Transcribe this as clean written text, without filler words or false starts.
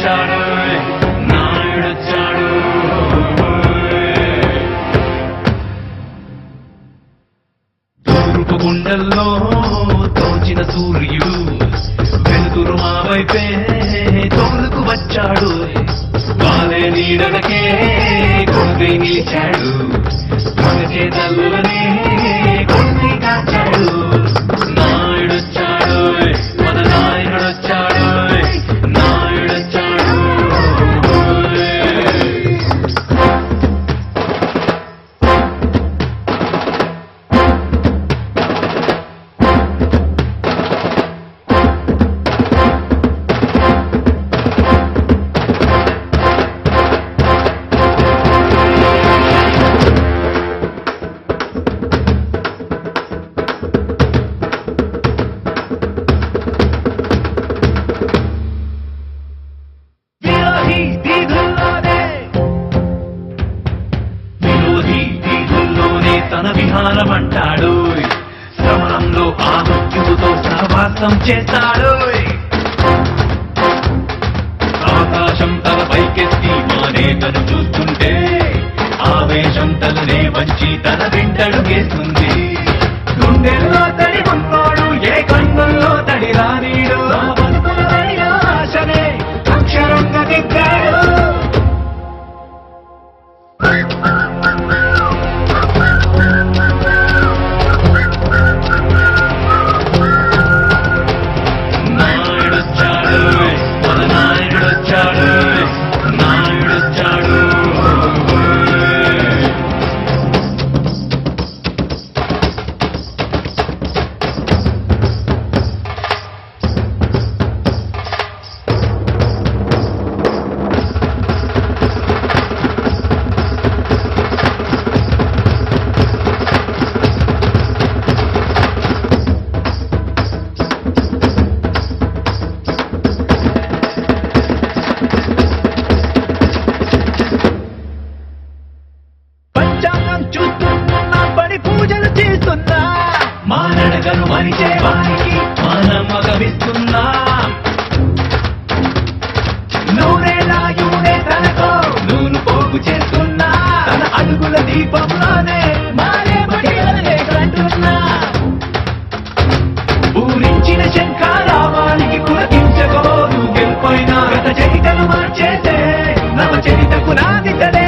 నాయుడొచ్చాడు నాయుడొచ్చాడు తూర్పు గుండెల్లో తోచిన సూర్యుడు వెలుతురు మా వైపే తోలుకు వచ్చాడు వాలే నీడలకే కొడుకై నిలిచాడు మన చేతల్లోనే కొడుకై కాచాడు నాయుడొచ్చాడు మన నాయుడొచ్చాడు నాయుడొచ్చాడు తన విహారమంటాడు శ్రవణంలో ఆ మృత్యువుతో సహవాసం చేస్తాడు ఆకాశం తల పైకెత్తి మా నేతను చూస్తుంటే ఆవేశం తలనే వంచి తన వెంటడుగేస్తుంది గుండెల్లో తడి ఉన్నోడు ఏ కన్నుల్లో తడి రానీడు ఆశనే అక్షరంగా దిద్దాడు మానడగను మనిషే వారికి మానమగమిస్తున్నా నూనెలాయునే తనకో నూను పోగు చేస్తున్నా తన అడుగుల దీపంలోనే మారే బడిలే కంటున్నా ఊరించిన శంఖారావానికి పులకించగోరు గెలిపోయినా గత చరితను మార్చేసే నవ చరితకు నాదితడే